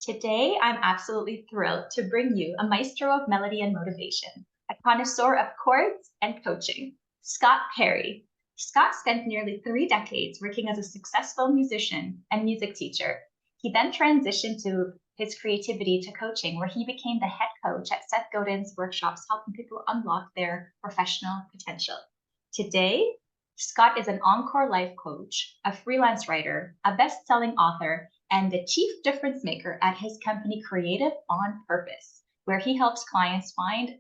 Today, I'm absolutely thrilled to bring you a maestro of melody and motivation, a connoisseur of chords and coaching, Scott Perry. Scott spent nearly 3 decades working as a successful musician and music teacher. He then transitioned to his creativity to coaching, where he became the head coach at Seth Godin's workshops, helping people unlock their professional potential. Today, Scott is an encore life coach, a freelance writer, a best-selling author, and the chief difference maker at his company Creative on Purpose, where he helps clients find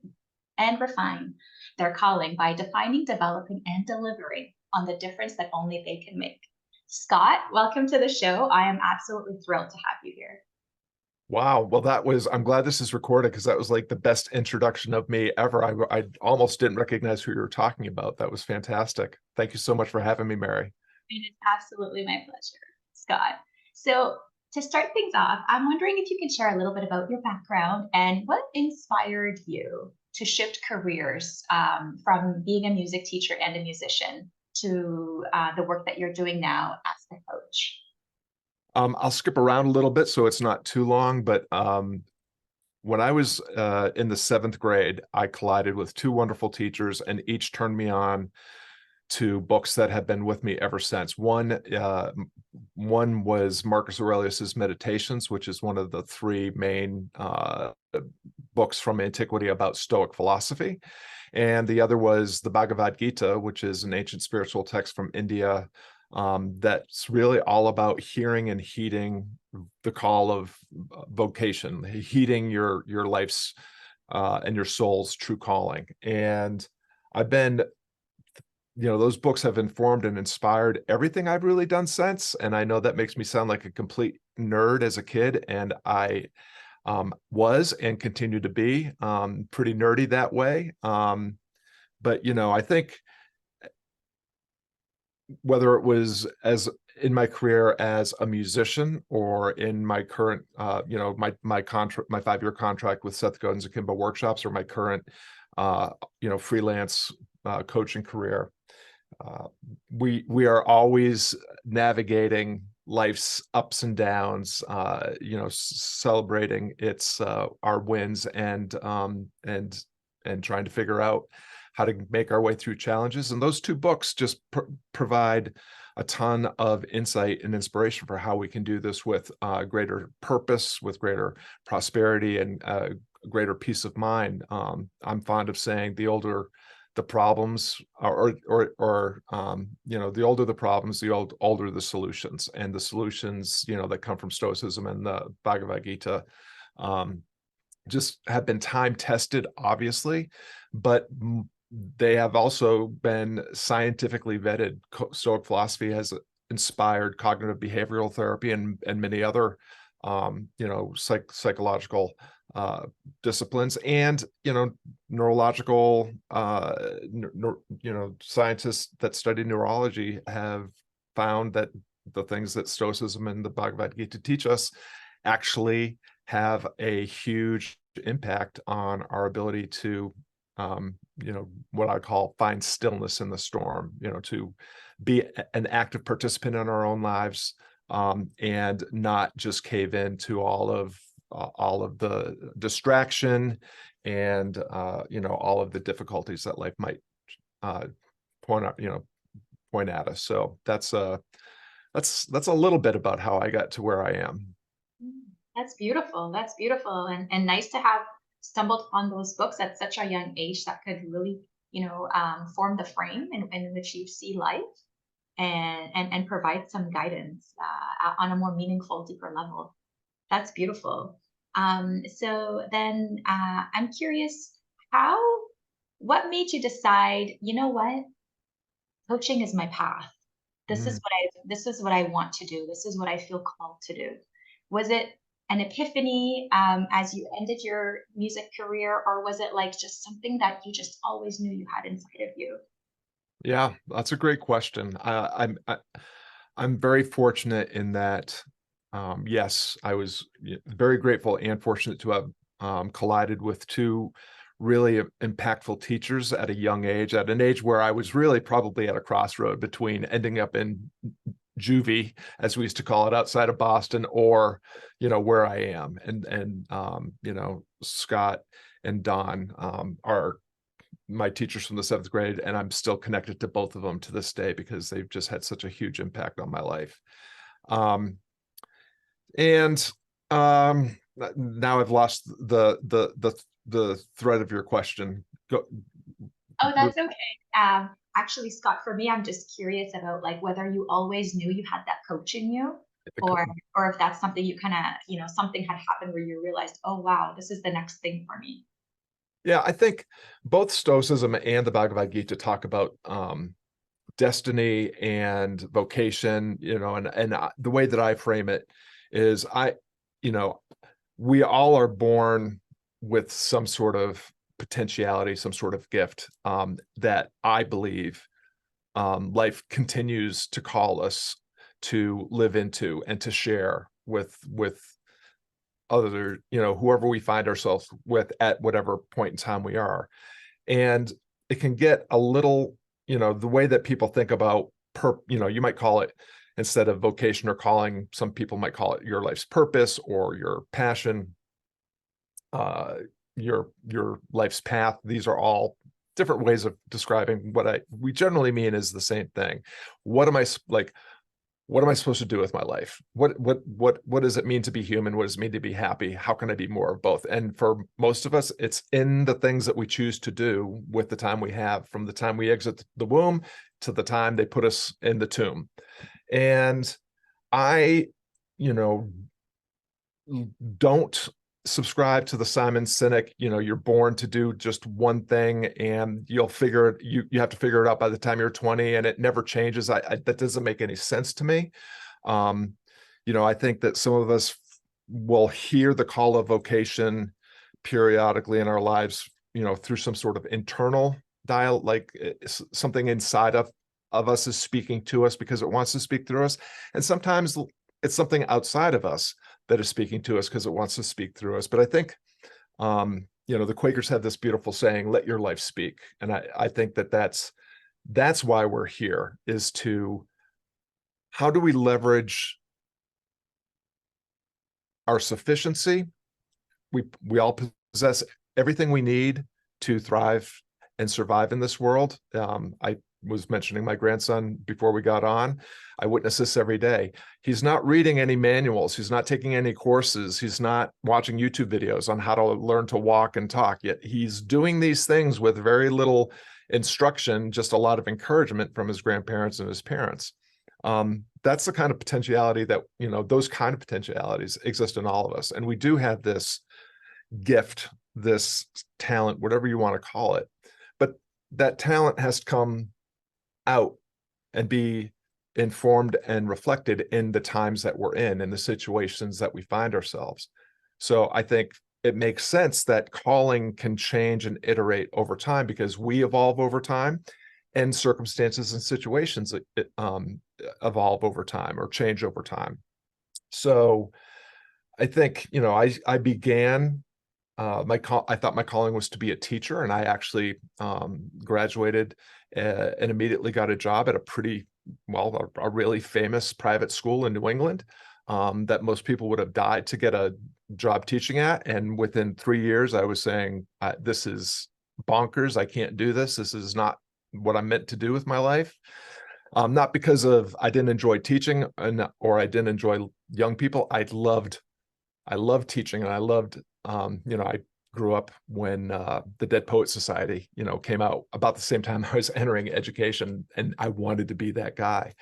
and refine their calling by defining, developing, and delivering on the difference that only they can make. Scott, welcome to the show. I am absolutely thrilled to have you here. Wow. Well, I'm glad this is recorded because that was like the best introduction of me ever. I almost didn't recognize who you were talking about. That was fantastic. Thank you so much for having me, Mary. It is absolutely my pleasure, Scott. So, to start things off, I'm wondering if you can share a little bit about your background and what inspired you to shift careers from being a music teacher and a musician to the work that you're doing now as a coach. I'll skip around a little bit so it's not too long, but when I was in the seventh grade, I collided with two wonderful teachers, and each turned me on to books that have been with me ever since. One was Marcus Aurelius's Meditations, which is one of the three main books from antiquity about Stoic philosophy. And the other was the Bhagavad Gita, which is an ancient spiritual text from India, that's really all about hearing and heeding the call of vocation, heeding your life's and your soul's true calling. And I've been, those books have informed and inspired everything I've really done since. And I know that makes me sound like a complete nerd as a kid, and I was and continue to be pretty nerdy that way. But I think whether it was as in my career as a musician or in my current, my contract, my 5-year contract with Seth Godin's Akimbo workshops, or my current, freelance coaching career, we are always navigating life's ups and downs, celebrating our wins and trying to figure out how to make our way through challenges. And those two books just provide a ton of insight and inspiration for how we can do this with greater purpose, with greater prosperity, and greater peace of mind. I'm fond of saying the older the problems, the older the problems, the older the solutions. And the solutions, that come from Stoicism and the Bhagavad Gita, just have been time tested, obviously, but they have also been scientifically vetted. Stoic philosophy has inspired cognitive behavioral therapy and many other psychological disciplines, and neurological scientists that study neurology have found that the things that Stoicism and the Bhagavad Gita teach us actually have a huge impact on our ability to what I call find stillness in the storm, to be an active participant in our own lives, and not just cave into all of the distraction and all of the difficulties that life might point out, point at us. So that's a little bit about how I got to where I am. That's beautiful. That's beautiful. And nice to have stumbled upon those books at such a young age that could really, form the frame in which you see life and provide some guidance on a more meaningful, deeper level. That's beautiful. So then I'm curious, how, what made you decide, coaching is my path. Mm. This is what I want to do. This is what I feel called to do. Was it an epiphany as you ended your music career, or was it like just something that you just always knew you had inside of you? Yeah, that's a great question. I'm very fortunate in that, yes, I was very grateful and fortunate to have collided with two really impactful teachers at a young age, at an age where I was really probably at a crossroad between ending up in juvie, as we used to call it, outside of Boston, or, where I am. And Scott and Don are my teachers from the 7th grade, and I'm still connected to both of them to this day because they've just had such a huge impact on my life. And now I've lost the thread of your question. Go. Oh, that's okay. Actually, Scott, for me, I'm just curious about like whether you always knew you had that coach in you, or if that's something you kind of, something had happened where you realized, oh wow, this is the next thing for me. Yeah, I think both Stoicism and the Bhagavad Gita talk about destiny and vocation, and the way that I frame it is we all are born with some sort of potentiality, some sort of gift that I believe life continues to call us to live into and to share with other, whoever we find ourselves with at whatever point in time we are. And it can get a little, the way that people think about you might call it, instead of vocation or calling, some people might call it your life's purpose or your passion, your life's path. These are all different ways of describing what we generally mean is the same thing. What am I supposed to do with my life? What does it mean to be human? What does it mean to be happy? How can I be more of both? And for most of us, it's in the things that we choose to do with the time we have, from the time we exit the womb to the time they put us in the tomb. And I, don't subscribe to the Simon Sinek, you're born to do just one thing and you'll figure it, you have to figure it out by the time you're 20 and it never changes. That doesn't make any sense to me. I think that some of us will hear the call of vocation periodically in our lives, through some sort of internal dial, like something inside of us is speaking to us because it wants to speak through us. And sometimes it's something outside of us that is speaking to us because it wants to speak through us. But I think, the Quakers have this beautiful saying, let your life speak. And I think that's why we're here, is to, how do we leverage our sufficiency? We all possess everything we need to thrive and survive in this world. I was mentioning my grandson before we got on. I witness this every day. He's not reading any manuals. He's not taking any courses. He's not watching YouTube videos on how to learn to walk and talk, yet he's doing these things with very little instruction, just a lot of encouragement from his grandparents and his parents. That's the kind of potentiality that, those kind of potentialities exist in all of us. And we do have this gift, this talent, whatever you want to call it. But that talent has to come out and be informed and reflected in the times that we're in the situations that we find ourselves. So I think it makes sense that calling can change and iterate over time because we evolve over time and circumstances and situations evolve over time or change over time. So I think, I began I thought my calling was to be a teacher, and I actually graduated and immediately got a job at a really famous private school in New England that most people would have died to get a job teaching at. And within 3 years, I was saying, this is bonkers. I can't do this. This is not what I'm meant to do with my life. Not because I didn't enjoy teaching or I didn't enjoy young people. I loved teaching, and I loved, I grew up when the Dead Poet Society, came out about the same time I was entering education, and I wanted to be that guy.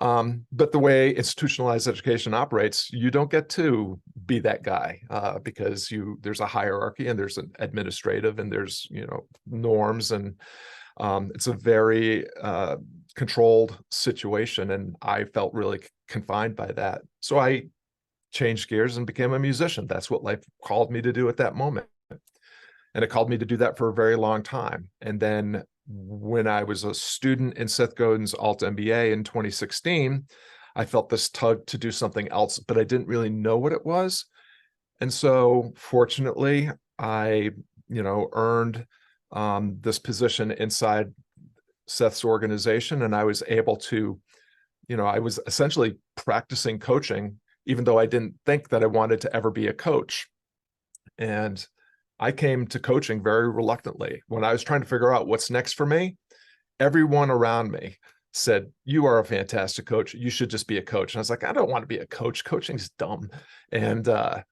But the way institutionalized education operates, you don't get to be that guy because there's a hierarchy and there's an administrative and there's, norms, and it's a very controlled situation. And I felt really confined by that. So I changed gears and became a musician. That's what life called me to do at that moment. And it called me to do that for a very long time. And then when I was a student in Seth Godin's Alt MBA in 2016, I felt this tug to do something else, but I didn't really know what it was. And so fortunately, I, earned this position inside Seth's organization, and I was able to I was essentially practicing coaching, even though I didn't think that I wanted to ever be a coach. And I came to coaching very reluctantly. When I was trying to figure out what's next for me, everyone around me said, "You are a fantastic coach. You should just be a coach." And I was like, "I don't want to be a coach. Coaching's dumb." And, at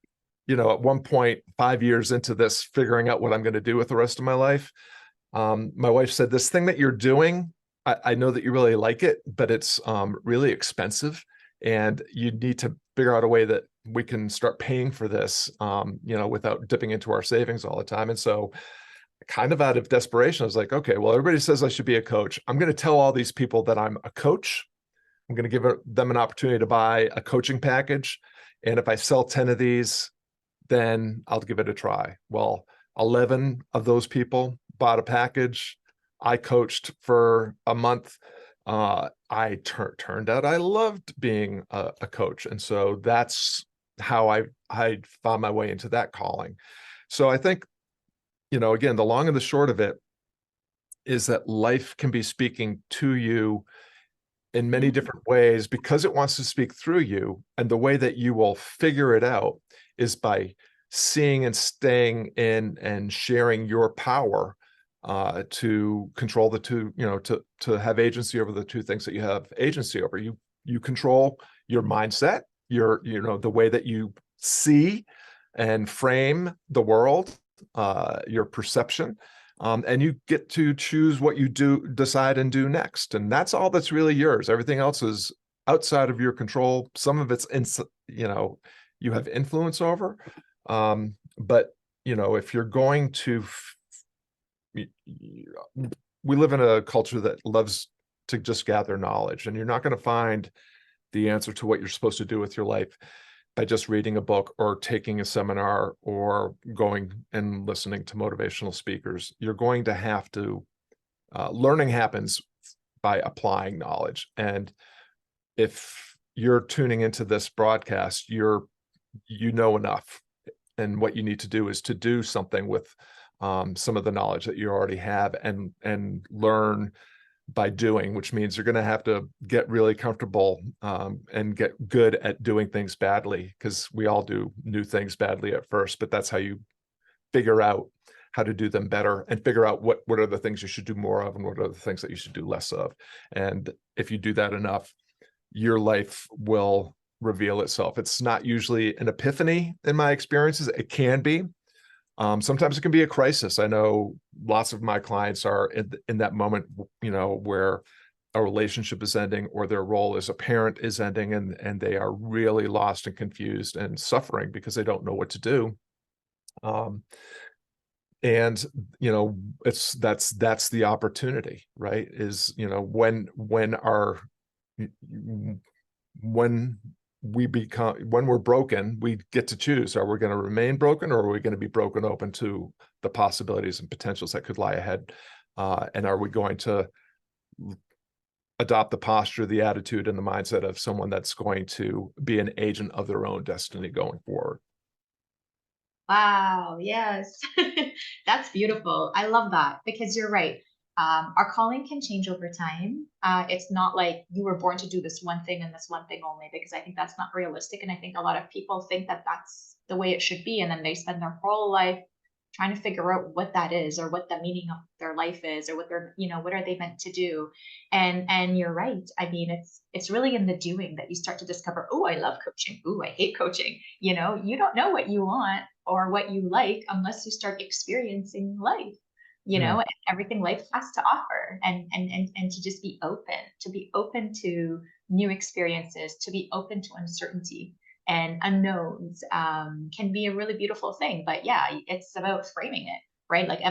one point, 5 years into this, figuring out what I'm going to do with the rest of my life, my wife said, "This thing that you're doing, I know that you really like it, but it's really expensive. And you need to figure out a way that we can start paying for this, without dipping into our savings all the time." And so, kind of out of desperation, I was like, "Okay, well, everybody says I should be a coach. I'm going to tell all these people that I'm a coach. I'm going to give them an opportunity to buy a coaching package. And if I sell 10 of these, then I'll give it a try." Well, 11 of those people bought a package. I coached for a month. Turned out I loved being a coach. And so that's how I found my way into that calling. So I think, again, the long and the short of it is that life can be speaking to you in many Mhm. different ways because it wants to speak through you. And the way that you will figure it out is by seeing and staying in and sharing your power, to control the two, to have agency over the two things that you have agency over. You control your mindset, the way that you see and frame the world, your perception, and you get to choose what you decide and do next. And that's all that's really yours. Everything else is outside of your control. Some of it's you have influence over. But if you're going to, we live in a culture that loves to just gather knowledge, and you're not going to find the answer to what you're supposed to do with your life by just reading a book or taking a seminar or going and listening to motivational speakers. You're going to have to, learning happens by applying knowledge. And if you're tuning into this broadcast, you know enough. And what you need to do is to do something with, some of the knowledge that you already have, and learn by doing, which means you're going to have to get really comfortable, and get good at doing things badly, because we all do new things badly at first, but that's how you figure out how to do them better, and figure out what are the things you should do more of and what are the things that you should do less of. And if you do that enough, your life will reveal itself. It's not usually an epiphany in my experiences. It can be. Sometimes it can be a crisis. I know lots of my clients are in that moment, where a relationship is ending or their role as a parent is ending, and they are really lost and confused and suffering because they don't know what to do. Um, and that's the opportunity, right? Is, when when we're broken, we get to choose. Are we going to remain broken, or are we going to be broken open to the possibilities and potentials that could lie ahead? And are we going to adopt the posture, the attitude, and the mindset of someone that's going to be an agent of their own destiny going forward? Wow, yes. That's beautiful. I love that because you're right. Our calling can change over time. It's not like you were born to do this one thing and this one thing only, because I think that's not realistic. And I think a lot of people think that that's the way it should be. And then they spend their whole life trying to figure out what that is, or what the meaning of their life is, or what they're, what are they meant to do. And you're right. I mean, it's really in the doing that you start to discover, oh, I love coaching. Oh, I hate coaching. You don't know what you want or what you like unless you start experiencing life, Hmm. and everything life has to offer, and to just be open to new experiences, to be open to uncertainty and unknowns, can be a really beautiful thing. But yeah, it's about framing it, right? Like,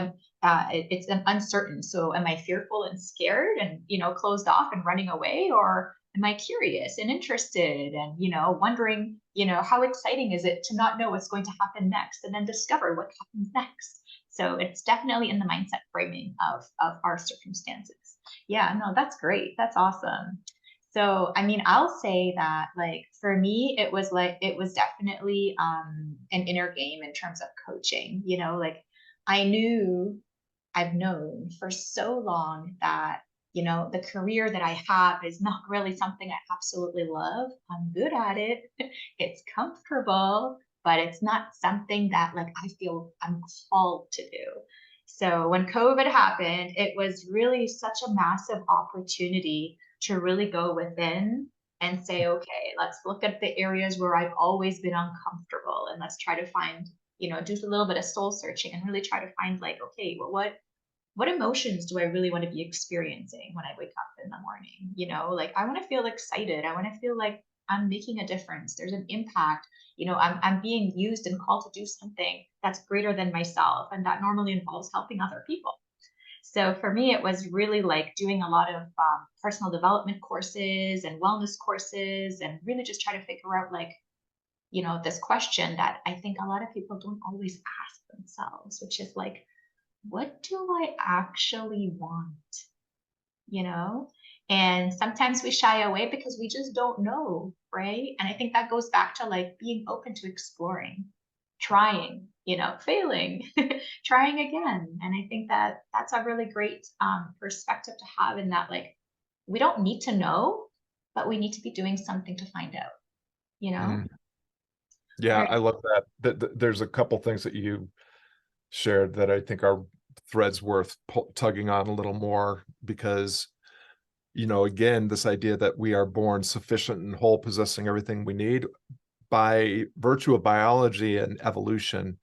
it's an uncertain. So am I fearful and scared and, closed off and running away? Or am I curious and interested and, wondering, how exciting is it to not know what's going to happen next and then discover what happens next? So it's definitely in the mindset framing of our circumstances. Yeah, no, that's great. That's awesome. So, I mean, I'll say that, like, for me, it was definitely an inner game in terms of coaching, like I knew I've known for so long that, the career that I have is not really something I absolutely love. I'm good at it. It's comfortable, but it's not something that like I feel I'm called to do. So when COVID happened, it was really such a massive opportunity to really go within and say, okay, let's look at the areas where I've always been uncomfortable and let's try to find, do a little bit of soul searching and really try to find like, okay, well, what emotions do I really want to be experiencing when I wake up in the morning? Like I want to feel excited. I want to feel like I'm making a difference. There's an impact. I'm being used and called to do something that's greater than myself. And that normally involves helping other people. So for me, it was really like doing a lot of personal development courses and wellness courses and really just try to figure out like, this question that I think a lot of people don't always ask themselves, which is like, what do I actually want? You know? And sometimes we shy away because we just don't know, right? And I think that goes back to like being open to exploring, trying, failing, trying again. And I think that that's a really great perspective to have in that, like, we don't need to know, but we need to be doing something to find out, you know? Mm. Yeah, Right. I love that. There's a couple things that you shared that I think are threads worth tugging on a little more because, again, this idea that we are born sufficient and whole, possessing everything we need by virtue of biology and evolution,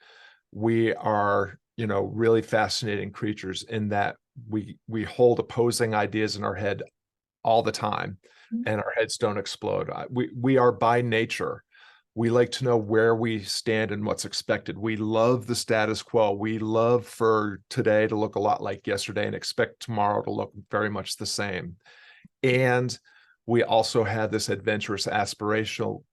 we are, really fascinating creatures in that we hold opposing ideas in our head all the time and our heads don't explode. We are by nature. We like to know where we stand and what's expected. We love the status quo. We love for today to look a lot like yesterday and expect tomorrow to look very much the same. And we also have this adventurous aspirational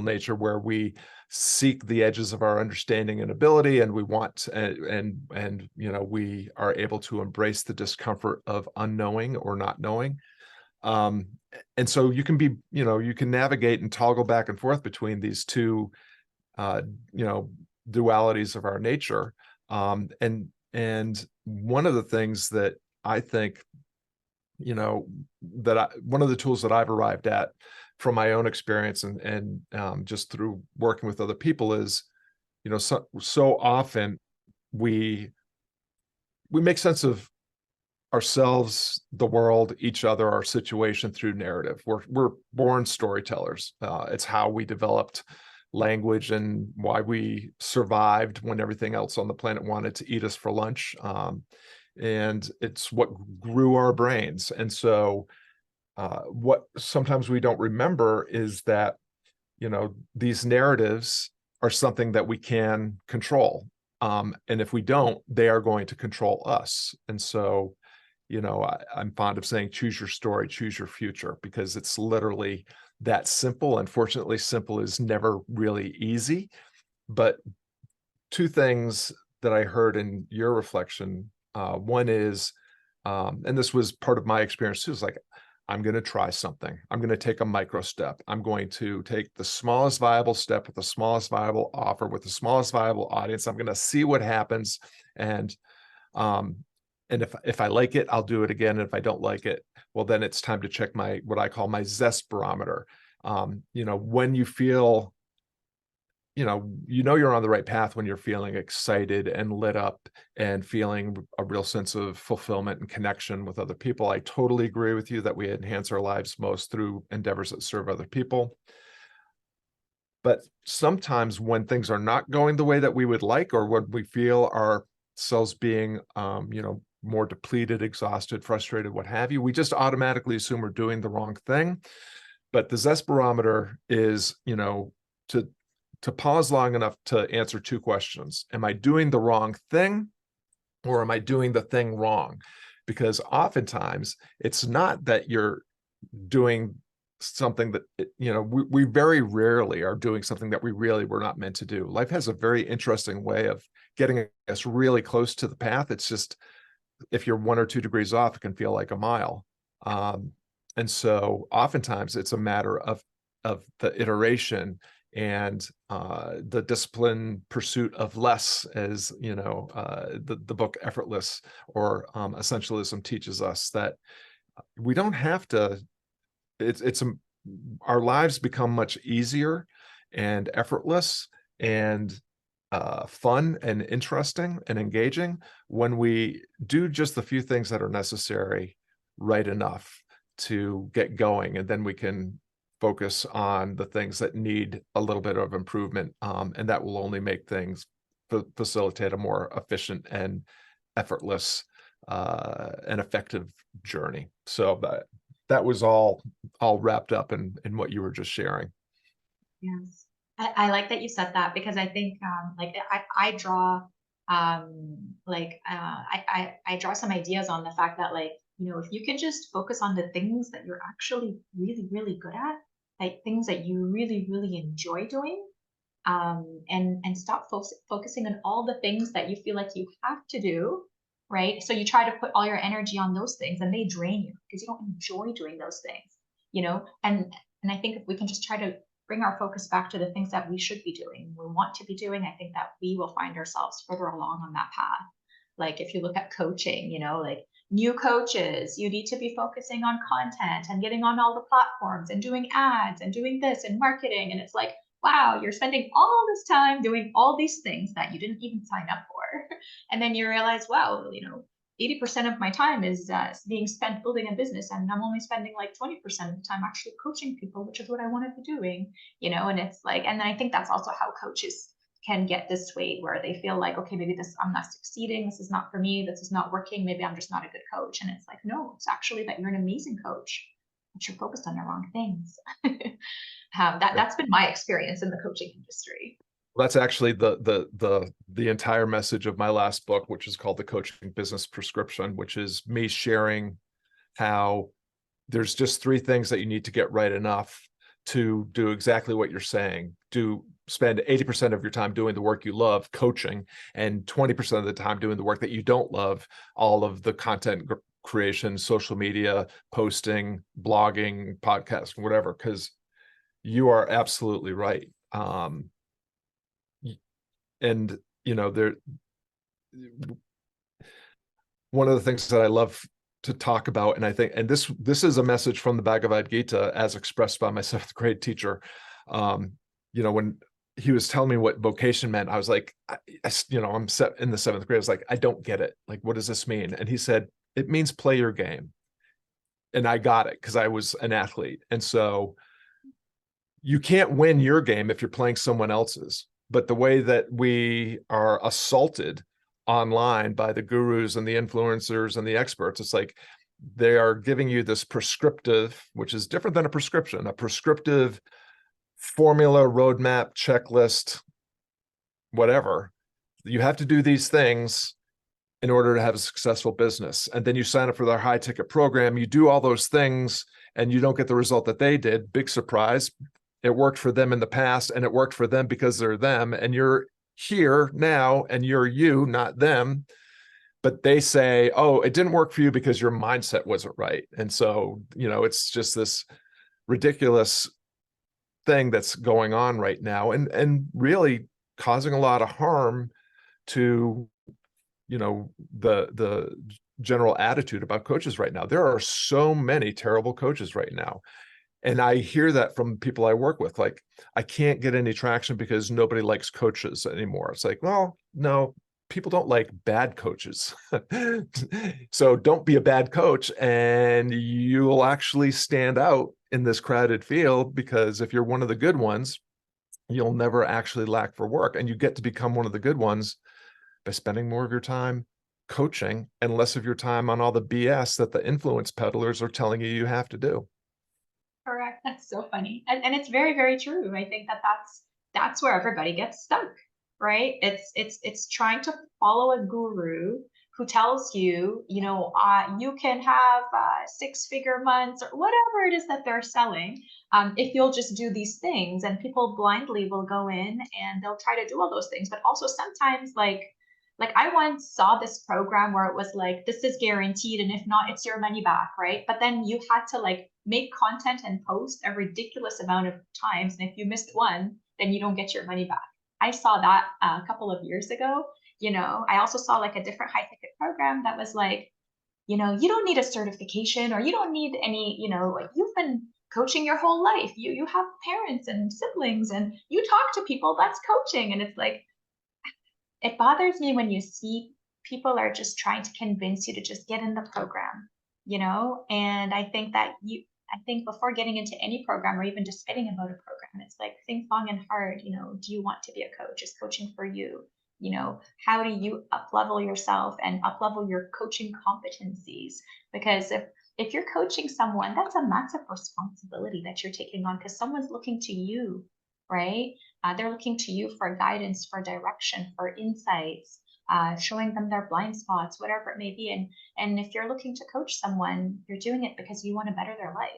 nature where we seek the edges of our understanding and ability, and we want and we are able to embrace the discomfort of unknowing or not knowing. Um, and so you can you can navigate and toggle back and forth between these two, uh, you know, dualities of our nature. And one of the things that I think, one of the tools that I've arrived at from my own experience and just through working with other people is, so often we make sense of ourselves, the world, each other, our situation through narrative. We're born storytellers. It's how we developed language and why we survived when everything else on the planet wanted to eat us for lunch. And it's what grew our brains. And so what sometimes we don't remember is that, these narratives are something that we can control. And if we don't, they are going to control us. And so, I'm fond of saying, choose your story, choose your future, because it's literally that simple. Unfortunately, simple is never really easy. But two things that I heard in your reflection, one is, and this was part of my experience too, is like, I'm going to try something. I'm going to take a micro step. I'm going to take the smallest viable step with the smallest viable offer with the smallest viable audience. I'm going to see what happens. Um, and if I like it, I'll do it again. And if I don't like it, well, then it's time to check what I call my zest barometer. When you feel, you're on the right path when you're feeling excited and lit up and feeling a real sense of fulfillment and connection with other people. I totally agree with you that we enhance our lives most through endeavors that serve other people. But sometimes when things are not going the way that we would like, or when we feel ourselves being, more depleted, exhausted, frustrated, what have you, we just automatically assume we're doing the wrong thing. But the zest barometer is, to pause long enough to answer two questions. Am I doing the wrong thing, or am I doing the thing wrong? Because oftentimes it's not that you're doing something that, we very rarely are doing something that we really were not meant to do. Life has a very interesting way of getting us really close to the path. It's just, if you're 1 or 2 degrees off, it can feel like a mile. And so oftentimes it's a matter of the iteration and the disciplined pursuit of less, as you know, the book Effortless or Essentialism teaches us that we don't have to. Our lives become much easier and effortless and fun and interesting and engaging when we do just the few things that are necessary right enough to get going, and then we can focus on the things that need a little bit of improvement, and that will only make things facilitate a more efficient and effortless and effective journey. So that was all wrapped up in what you were just sharing. Yes. I like that you said that, because I think like I draw I draw some ideas on the fact that, like, you know, if you can just focus on the things that you're actually really, really good at, like things that you really, really enjoy doing, and stop focusing on all the things that you feel like you have to do, right? So you try to put all your energy on those things, and they drain you because you don't enjoy doing those things, you know? And I think if we can just try to bring our focus back to the things that we should be doing, we want to be doing, I think that we will find ourselves further along on that path. Like if you look at coaching, you know, like new coaches, you need to be focusing on content and getting on all the platforms and doing ads and doing this and marketing. And it's like, wow, you're spending all this time doing all these things that you didn't even sign up for. And then you realize, wow, you know, 80% of my time is being spent building a business, and I'm only spending like 20% of the time actually coaching people, which is what I want to be doing, you know? And it's like, and I think that's also how coaches can get this way, where they feel like, okay, maybe this, I'm not succeeding, this is not for me, this is not working, maybe I'm just not a good coach. And it's like, no, it's actually that you're an amazing coach, but you're focused on the wrong things. That's been my experience in the coaching industry. That's actually the entire message of my last book, which is called The Coaching Business Prescription, which is me sharing how there's just 3 things that you need to get right enough to do exactly what you're saying. Spend 80% of your time doing the work you love, coaching, and 20% of the time doing the work that you don't love, all of the content creation, social media, posting, blogging, podcasting, whatever, because you are absolutely right. And you know, one of the things that I love to talk about, and I think, and this is a message from the Bhagavad Gita as expressed by my 7th grade teacher. You know, when he was telling me what vocation meant, I was like, you know, I'm set in the 7th grade. I was like, I don't get it. Like, what does this mean? And he said, it means play your game. And I got it because I was an athlete. And so you can't win your game if you're playing someone else's. But the way that we are assaulted online by the gurus and the influencers and the experts, it's like they are giving you this prescriptive, which is different than a prescription, a prescriptive formula, roadmap, checklist, whatever. You have to do these things in order to have a successful business. And then you sign up for their high ticket program, you do all those things, and you don't get the result that they did. Big surprise. It worked for them in the past, and it worked for them because they're them, and you're here now, and you're you, not them. But they say, oh, it didn't work for you because your mindset wasn't right. And so, you know, it's just this ridiculous thing that's going on right now, and really causing a lot of harm to, you know, the general attitude about coaches right now. There are so many terrible coaches right now. And I hear that from people I work with, like, I can't get any traction because nobody likes coaches anymore. It's like, well, no, people don't like bad coaches. So don't be a bad coach, and you'll actually stand out in this crowded field, because if you're one of the good ones, you'll never actually lack for work. And you get to become one of the good ones by spending more of your time coaching and less of your time on all the BS that the influence peddlers are telling you have to do. Correct. That's so funny. And it's very, very true. I think that that's where everybody gets stuck, right? It's trying to follow a guru who tells you, you know, you can have 6-figure months or whatever it is that they're selling, if you'll just do these things. And people blindly will go in and they'll try to do all those things. But also sometimes, like I once saw this program where it was like, this is guaranteed, and if not, it's your money back, right? But then you had to like make content and post a ridiculous amount of times, and if you missed one, then you don't get your money back. I saw that a couple of years ago. I also saw like a different high ticket program that was like, you don't need a certification, or you don't need any, like, you've been coaching your whole life. You have parents and siblings and you talk to people, that's coaching. And it's like, it bothers me when you see people are just trying to convince you to just get in the program, and I think before getting into any program or even just spitting about a program, it's like, think long and hard. Do you want to be a coach? Is coaching for you? How do you up level yourself and up level your coaching competencies? Because if you're coaching someone, that's a massive responsibility that you're taking on, because someone's looking to you, right? They're looking to you for guidance, for direction, for insights, showing them their blind spots, whatever it may be. And if you're looking to coach someone, you're doing it because you want to better their life,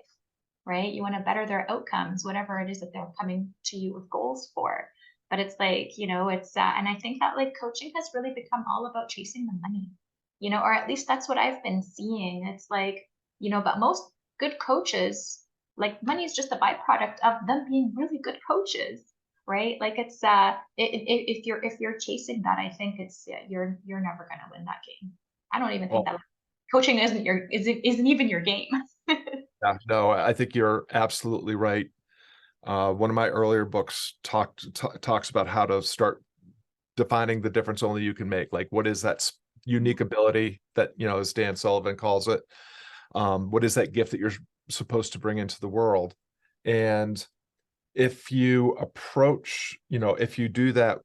right? You want to better their outcomes, whatever it is that they're coming to you with goals for. But it's like, and I think that like coaching has really become all about chasing the money, or at least that's what I've been seeing. It's like, but most good coaches, like, money is just a byproduct of them being really good coaches, right? Like, it's if you're chasing that, I think you're never gonna win that game. I don't even think Well, that coaching isn't even your game. yeah, no, I think you're absolutely right. One of my earlier books talks about how to start defining the difference only you can make. Like, what is that unique ability that, as Dan Sullivan calls it? What is that gift that you're supposed to bring into the world? And if you approach, if you do that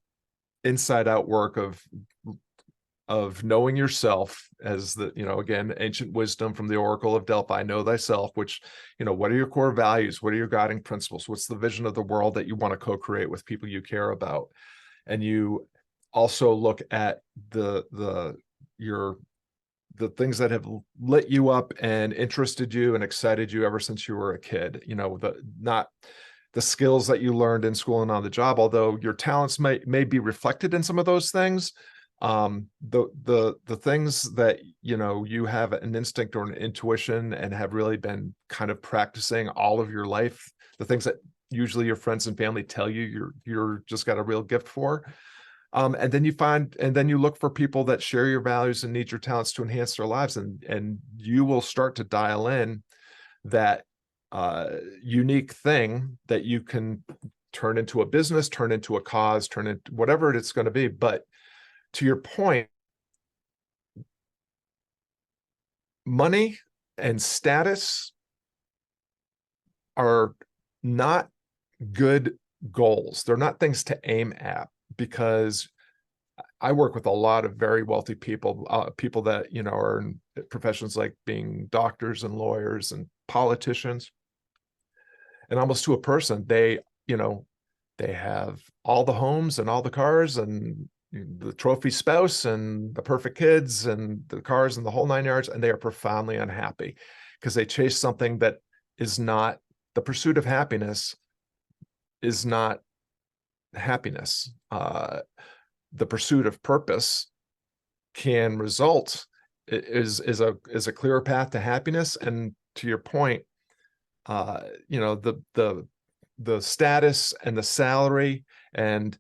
inside out work of knowing yourself, as the, again, ancient wisdom from the Oracle of Delphi, know thyself, which, what are your core values? What are your guiding principles? What's the vision of the world that you want to co-create with people you care about? And you also look at the things that have lit you up and interested you and excited you ever since you were a kid, not the skills that you learned in school and on the job, although your talents may be reflected in some of those things. The things that, you have an instinct or an intuition and have really been kind of practicing all of your life, the things that usually your friends and family tell you you're just got a real gift for. And then you look for people that share your values and need your talents to enhance their lives. And you will start to dial in that unique thing that you can turn into a business, turn into a cause, turn into whatever it's going to be. But to your point, money and status are not good goals. They're not things to aim at, because I work with a lot of very wealthy people, people that, are in professions like being doctors and lawyers and politicians. And almost to a person, they have all the homes and all the cars and the trophy spouse and the perfect kids and the cars and the whole 9 yards. And they are profoundly unhappy because they chase something that is not the pursuit of happiness. Is not happiness. The pursuit of purpose can result is a clearer path to happiness. And to your point, the status and the salary and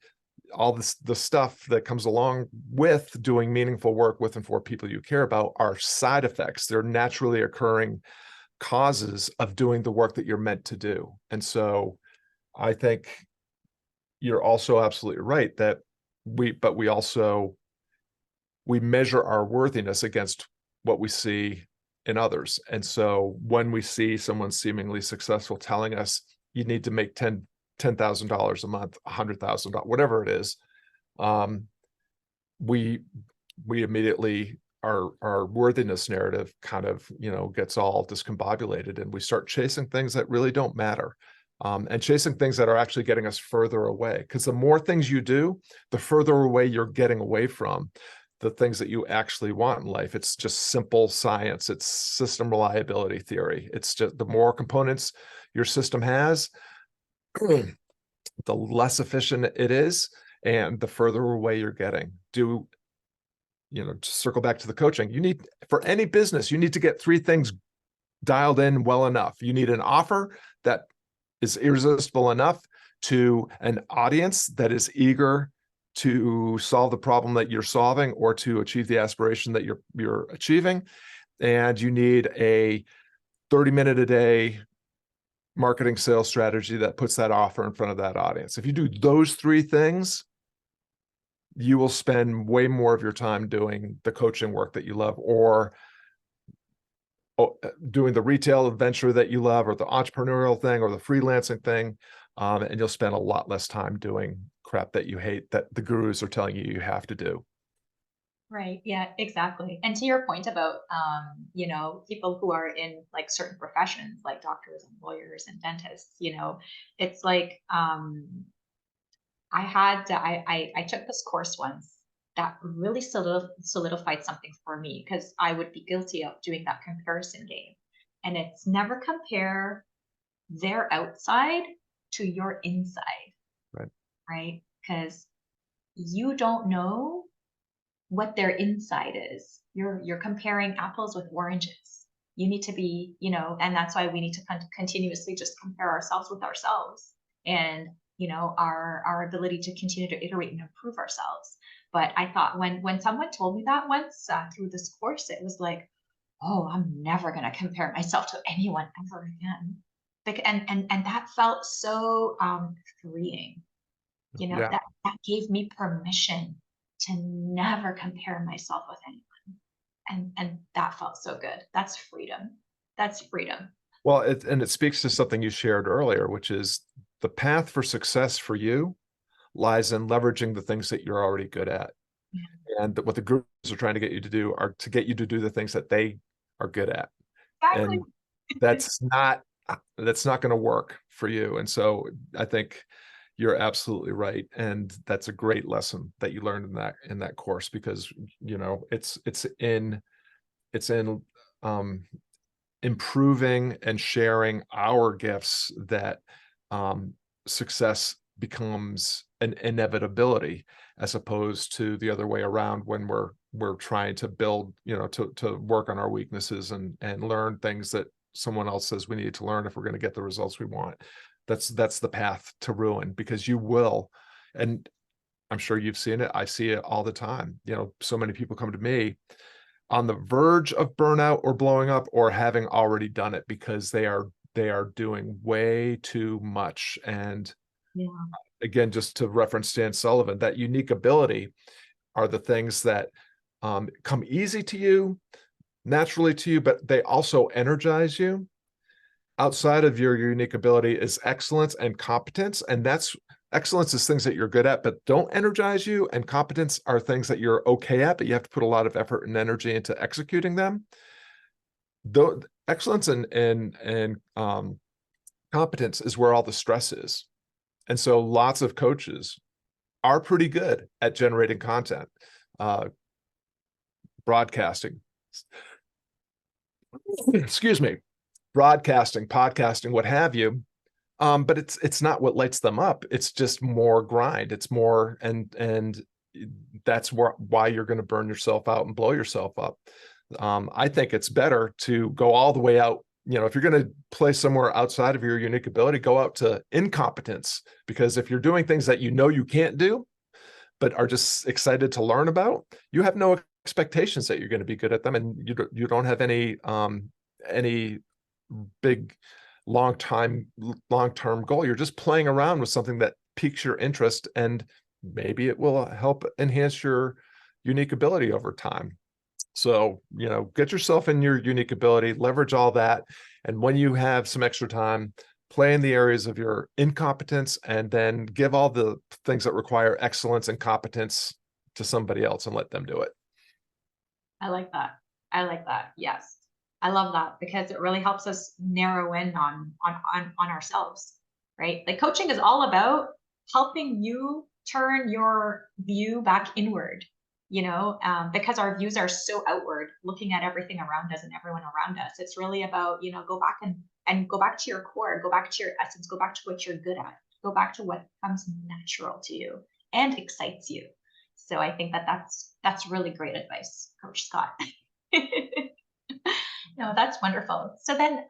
all the stuff that comes along with doing meaningful work with and for people you care about are side effects. They're naturally occurring causes of doing the work that you're meant to do. And so I think you're also absolutely right that we measure our worthiness against what we see in others. And so when we see someone seemingly successful telling us you need to make $10,000 a month, $100,000, whatever it is, we immediately our worthiness narrative kind of gets all discombobulated, and we start chasing things that really don't matter. And chasing things that are actually getting us further away. Because the more things you do, the further away you're getting away from the things that you actually want in life. It's just simple science. It's system reliability theory. It's just the more components your system has, the less efficient it is, and the further away you're getting. To circle back to the coaching, for any business, you need to get 3 things dialed in well enough. You need an offer that is irresistible enough to an audience that is eager to solve the problem that you're solving or to achieve the aspiration that you're achieving. And you need a 30-minute a day marketing sales strategy that puts that offer in front of that audience. If you do those three things, you will spend way more of your time doing the coaching work that you love, or doing the retail adventure that you love, or the entrepreneurial thing, or the freelancing thing. And you'll spend a lot less time doing crap that you hate, that the gurus are telling you have to do. Right. Yeah, exactly. And to your point about, people who are in like certain professions, like doctors and lawyers and dentists, it's like, I took this course once that really solidified something for me, because I would be guilty of doing that comparison game. And it's never compare their outside to your inside, Right. right? Because you don't know what their inside is. You're comparing apples with oranges. You need to be, and that's why we need to continuously just compare ourselves with ourselves, and our ability to continue to iterate and improve ourselves. But I thought, when someone told me that once, through this course, it was like, oh, I'm never going to compare myself to anyone ever again. And that felt so freeing. Yeah. That gave me permission to never compare myself with anyone. And that felt so good. That's freedom. That's freedom. Well, it speaks to something you shared earlier, which is the path for success for you lies in leveraging the things that you're already good at. Yeah. And what the gurus are trying to get you to do are to get you to do the things that they are good at. Exactly. And that's not going to work for you. And so I think you're absolutely right. And that's a great lesson that you learned in that course, because it's in improving and sharing our gifts that success becomes an inevitability, as opposed to the other way around, when we're trying to build, to work on our weaknesses and learn things that someone else says we need to learn if we're going to get the results we want. That's the path to ruin, because you will. And I'm sure you've seen it. I see it all the time. So many people come to me on the verge of burnout or blowing up, or having already done it, because they are doing way too much. And Yeah. again, just to reference Dan Sullivan, that unique ability are the things that come easy to you, naturally to you, but they also energize you. Outside of your unique ability is excellence and competence. And excellence is things that you're good at, but don't energize you. And competence are things that you're okay at, but you have to put a lot of effort and energy into executing them. Though excellence and competence is where all the stress is. And so lots of coaches are pretty good at generating content, broadcasting, excuse me, broadcasting, podcasting, what have you. But it's not what lights them up. It's just more grind. It's more, and that's why you're going to burn yourself out and blow yourself up. I think it's better to go all the way out. If you're going to play somewhere outside of your unique ability, go out to incompetence, because if you're doing things that you can't do, but are just excited to learn about, you have no expectations that you're going to be good at them, and you don't have any big long-term goal. You're just playing around with something that piques your interest, and maybe it will help enhance your unique ability over time. So, get yourself in your unique ability, leverage all that. And when you have some extra time, play in the areas of your incompetence, and then give all the things that require excellence and competence to somebody else and let them do it. I like that. I like that. Yes. I love that, because it really helps us narrow in on ourselves, right? Like, coaching is all about helping you turn your view back inward, because our views are so outward, looking at everything around us and everyone around us. It's really about, go back and go back to your core, go back to your essence, go back to what you're good at, go back to what comes natural to you and excites you. So I think that's really great advice, Coach Scott. No, that's wonderful. So then,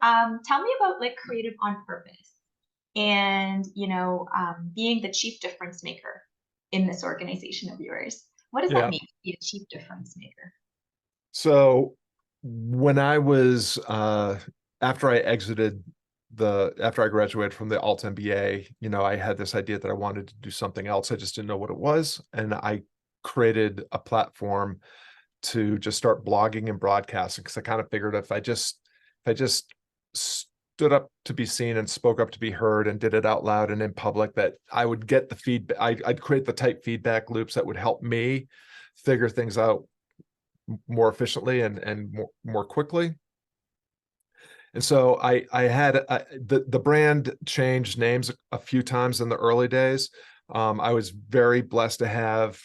tell me about like creative on purpose. and, being the chief difference maker in this organization of yours. What does that Yeah. mean to be a chief difference maker? So when I was after I exited after I graduated from the alt MBA, I had this idea that I wanted to do something else. I just didn't know what it was. And I created a platform to just start blogging and broadcasting, because I kind of figured if I just stood up to be seen and spoke up to be heard and did it out loud and in public, that I would get the feedback. I'd create the type feedback loops that would help me figure things out more efficiently and more quickly. And so I had the brand changed names a few times in the early days. I was very blessed to have,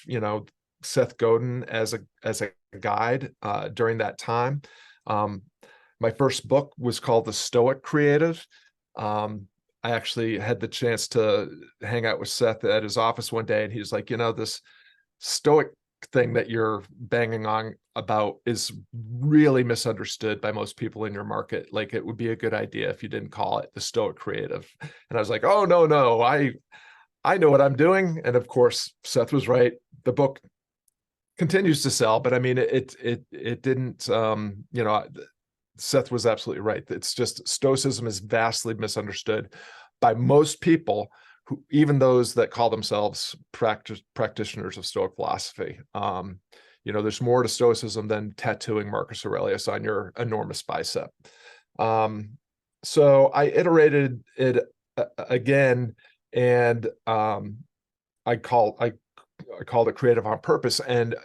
Seth Godin as a guide during that time. My first book was called The Stoic Creative. I actually had the chance to hang out with Seth at his office one day, and he was like, this Stoic thing that you're banging on about is really misunderstood by most people in your market. Like, it would be a good idea if you didn't call it the Stoic Creative. And I was like, oh, no, I know what I'm doing. And of course, Seth was right. The book continues to sell, but I mean, it didn't, Seth was absolutely right. It's just Stoicism is vastly misunderstood by most people, who, even those that call themselves practitioners of Stoic philosophy. There's more to Stoicism than tattooing Marcus Aurelius on your enormous bicep. So I iterated it again, and I called it Creative on Purpose. And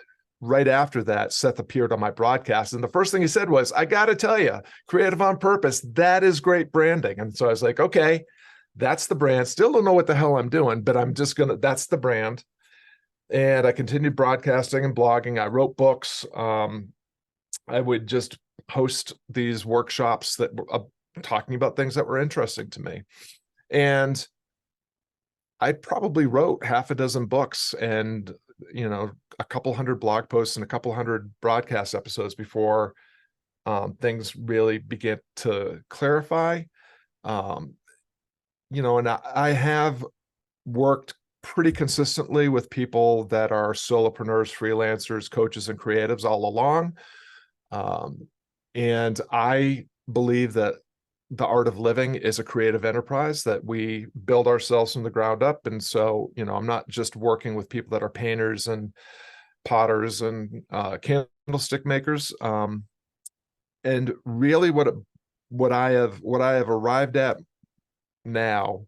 right after that, Seth appeared on my broadcast, and the first thing he said was, I got to tell you, Creative on Purpose, that is great branding. And so I was like, okay, that's the brand. Still don't know what the hell I'm doing, but that's the brand. And I continued broadcasting and blogging. I wrote books. I would just host these workshops that were talking about things that were interesting to me. And I probably wrote half a dozen books and, a couple hundred blog posts and a couple hundred broadcast episodes before things really began to clarify. And I have worked pretty consistently with people that are solopreneurs, freelancers, coaches, and creatives all along. And I believe that the art of living is a creative enterprise, that we build ourselves from the ground up. And so, I'm not just working with people that are painters and potters and candlestick makers. And really what I have arrived at now,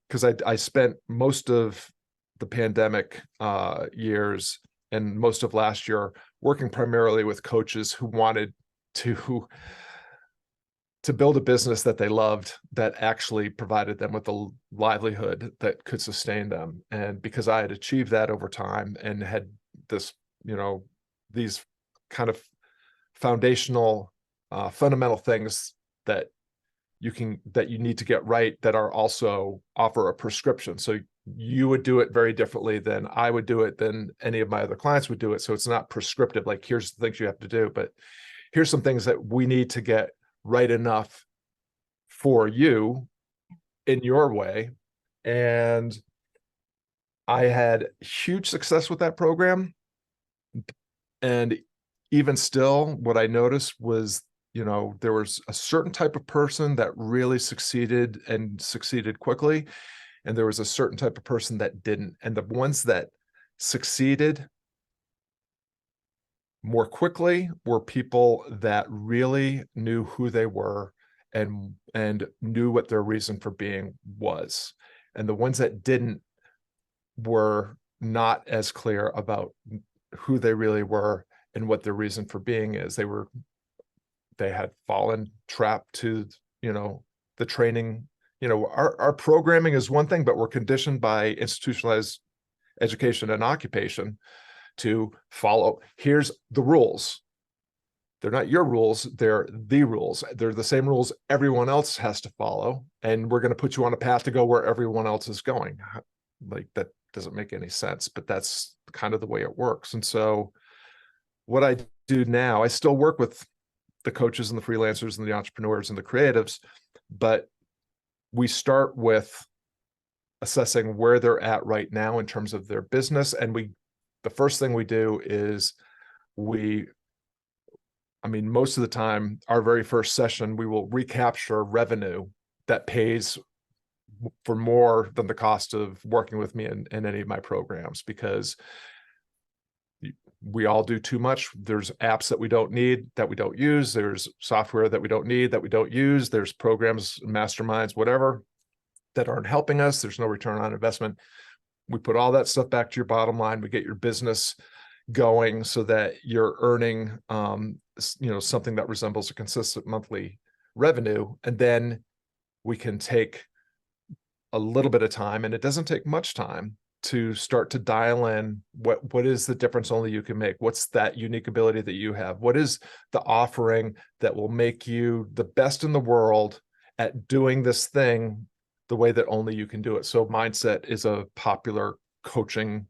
because I spent most of the pandemic years and most of last year working primarily with coaches who wanted to build a business that they loved, that actually provided them with a livelihood that could sustain them. And because I had achieved that over time and had this, these kind of foundational, fundamental things that you need to get right, that are also offer a prescription. So you would do it very differently than I would do it, than any of my other clients would do it. So it's not prescriptive, like, here's the things you have to do, but here's some things that we need to get right enough for you in your way. And I had huge success with that program. And even still, what I noticed was, there was a certain type of person that really succeeded and succeeded quickly. And there was a certain type of person that didn't. And the ones that succeeded more quickly were people that really knew who they were and knew what their reason for being was. And the ones that didn't were not as clear about who they really were and what their reason for being is. They had fallen trapped to, the training. Our programming is one thing, but we're conditioned by institutionalized education and occupation to follow. Here's the rules. They're not your rules, they're the rules. They're the same rules everyone else has to follow. And we're going to put you on a path to go where everyone else is going. Like, that doesn't make any sense, but that's kind of the way it works. And so what I do now, I still work with the coaches and the freelancers and the entrepreneurs and the creatives, but we start with assessing where they're at right now in terms of their business. And the first thing we do is most of the time, our very first session, we will recapture revenue that pays for more than the cost of working with me in any of my programs, because we all do too much. There's apps that we don't need, that we don't use. There's software that we don't need, that we don't use. There's programs, masterminds, whatever, that aren't helping us. There's no return on investment. We put all that stuff back to your bottom line. We get your business going so that you're earning, something that resembles a consistent monthly revenue. And then we can take a little bit of time, and it doesn't take much time, to start to dial in what is the difference only you can make. What's that unique ability that you have? What is the offering that will make you the best in the world at doing this thing the way that only you can do it? So mindset is a popular coaching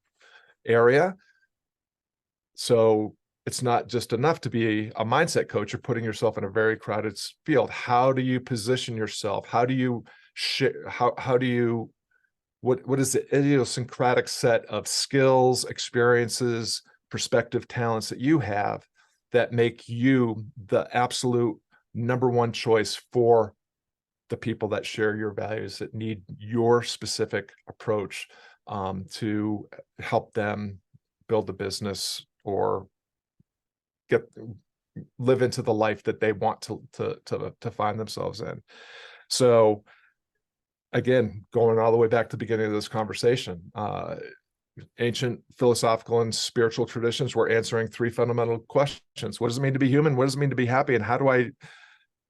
area. So it's not just enough to be a mindset coach. You're putting yourself in a very crowded field. How do you position yourself? How do you what is the idiosyncratic set of skills, experiences, perspective, talents that you have that make you the absolute number one choice for the people that share your values, that need your specific approach to help them build a business or live into the life that they want to find themselves in. So again, going all the way back to the beginning of this conversation, ancient philosophical and spiritual traditions were answering three fundamental questions. What does it mean to be human? What does it mean to be happy? And how do I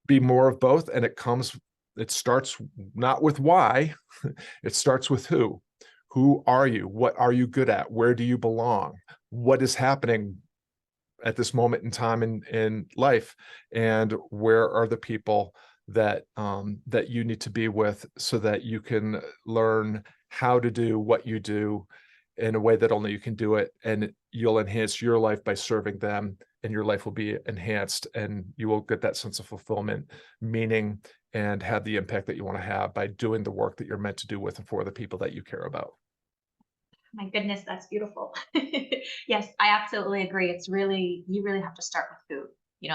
be more of both? And it starts not with why, it starts with who. Who are you? What are you good at? Where do you belong? What is happening at this moment in time in life? And where are the people that you need to be with, so that you can learn how to do what you do in a way that only you can do it, and you'll enhance your life by serving them, and your life will be enhanced, and you will get that sense of fulfillment, meaning, and have the impact that you want to have by doing the work that you're meant to do with and for the people that you care about. My goodness, that's beautiful. Yes, I absolutely agree. You really have to start with who.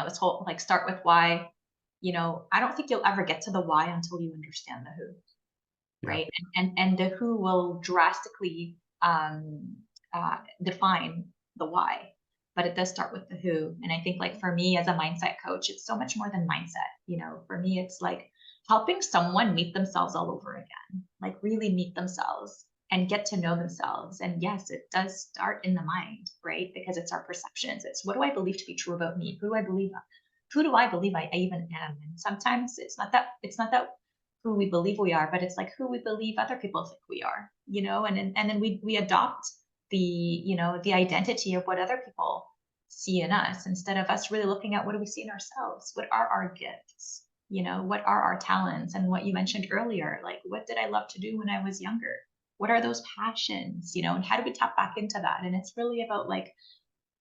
This whole start with why. I don't think you'll ever get to the why until you understand the who, Yeah. right? And the who will drastically define the why, but it does start with the who. And I think for me as a mindset coach, it's so much more than mindset. For me, it's helping someone meet themselves all over again, really meet themselves and get to know themselves. And yes, it does start in the mind, right? Because it's our perceptions. It's, what do I believe to be true about me? Who do I believe I even am? And sometimes it's not that who we believe we are, but it's who we believe other people think we are, and then we adopt the identity of what other people see in us, instead of us really looking at what do we see in ourselves? What are our gifts? What are our talents? And what you mentioned earlier, what did I love to do when I was younger? What are those passions? And how do we tap back into that? And it's really about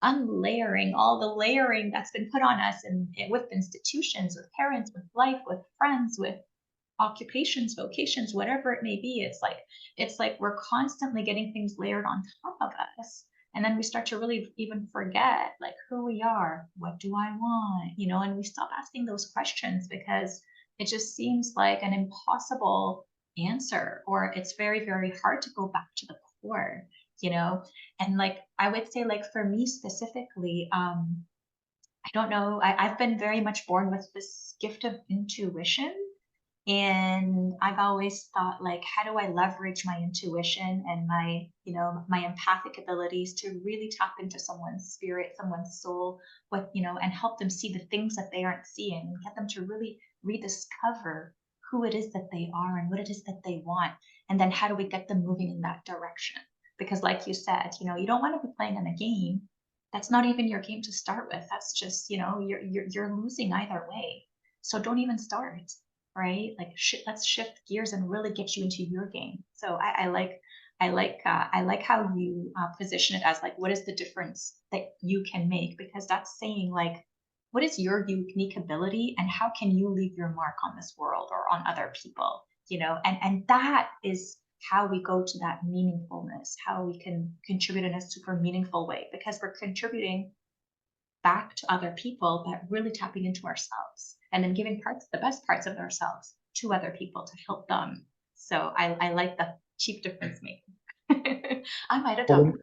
unlayering all the layering that's been put on us, and with institutions, with parents, with life, with friends, with occupations, vocations, whatever it may be. It's like we're constantly getting things layered on top of us, and then we start to really even forget who we are. What do I want? And we stop asking those questions because it just seems like an impossible answer, or it's very, very hard to go back to the core. And I would say, for me specifically, I don't know, I've been very much born with this gift of intuition, and I've always thought, how do I leverage my intuition and my empathic abilities to really tap into someone's spirit, someone's soul, and help them see the things that they aren't seeing, and get them to really rediscover who it is that they are and what it is that they want. And then how do we get them moving in that direction? Because like you said, you don't want to be playing in a game that's not even your game to start with. That's just, you're losing either way. So don't even start, right? Let's shift gears and really get you into your game. So I like how you position it as what is the difference that you can make? Because that's saying what is your unique ability, and how can you leave your mark on this world or on other people? And that is how we go to that meaningfulness, how we can contribute in a super meaningful way, because we're contributing back to other people, but really tapping into ourselves and then giving the best parts of ourselves to other people to help them. So I like the chief difference maker. I might adopt.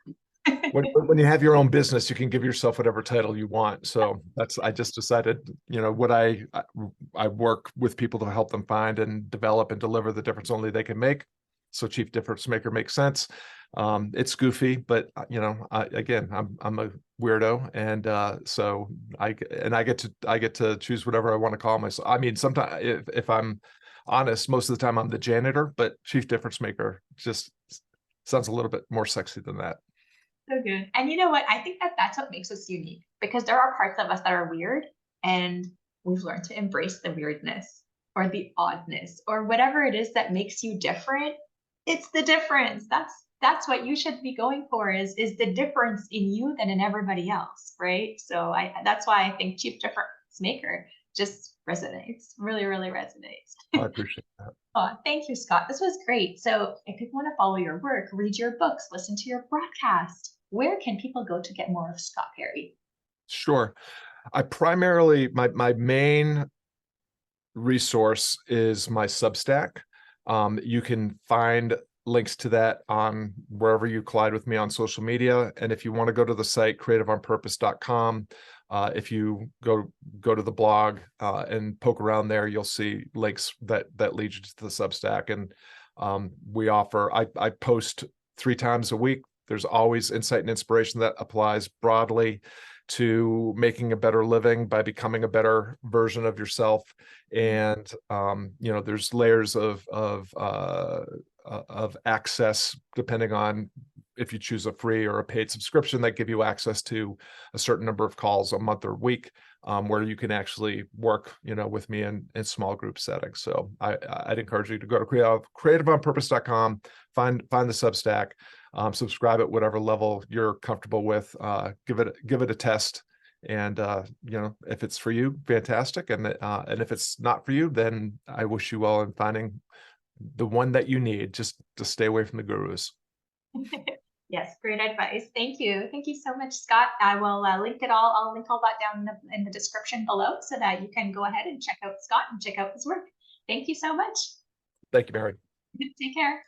When you have your own business, you can give yourself whatever title you want. So I just decided, what I work with people to help them find and develop and deliver the difference only they can make. So chief difference maker makes sense. It's goofy, but again, I'm a weirdo, and so I get to choose whatever I want to call myself. I mean, sometimes if I'm honest, most of the time I'm the janitor, but chief difference maker just sounds a little bit more sexy than that. So good. And you know what? I think that that's what makes us unique, because there are parts of us that are weird, and we've learned to embrace the weirdness or the oddness or whatever it is that makes you different. It's the difference. That's what you should be going for, is the difference in you than in everybody else, right? So that's why I think chief difference maker just resonates, really, really resonates. I appreciate that. Oh, thank you, Scott. This was great. So if people want to follow your work, read your books, listen to your broadcast, where can people go to get more of Scott Perry? Sure. I primarily, my main resource is my Substack. You can find links to that on wherever you collide with me on social media. And if you want to go to the site, creativeonpurpose.com, if you go to the blog and poke around there, you'll see links that lead you to the Substack. And we offer, I post 3 times a week. There's always insight and inspiration that applies broadly to making a better living by becoming a better version of yourself. And there's layers of access depending on if you choose a free or a paid subscription that give you access to a certain number of calls a month or week, where you can actually work, with me in small group settings. So I'd encourage you to go to creativeonpurpose.com, find the Substack, subscribe at whatever level you're comfortable with, give it a test. And if it's for you, fantastic. And if it's not for you, then I wish you well in finding the one that you need, just to stay away from the gurus. Yes, great advice. Thank you. Thank you so much, Scott. I will link it all. I'll link all that down in the description below so that you can go ahead and check out Scott and check out his work. Thank you so much. Thank you, Mary. Take care.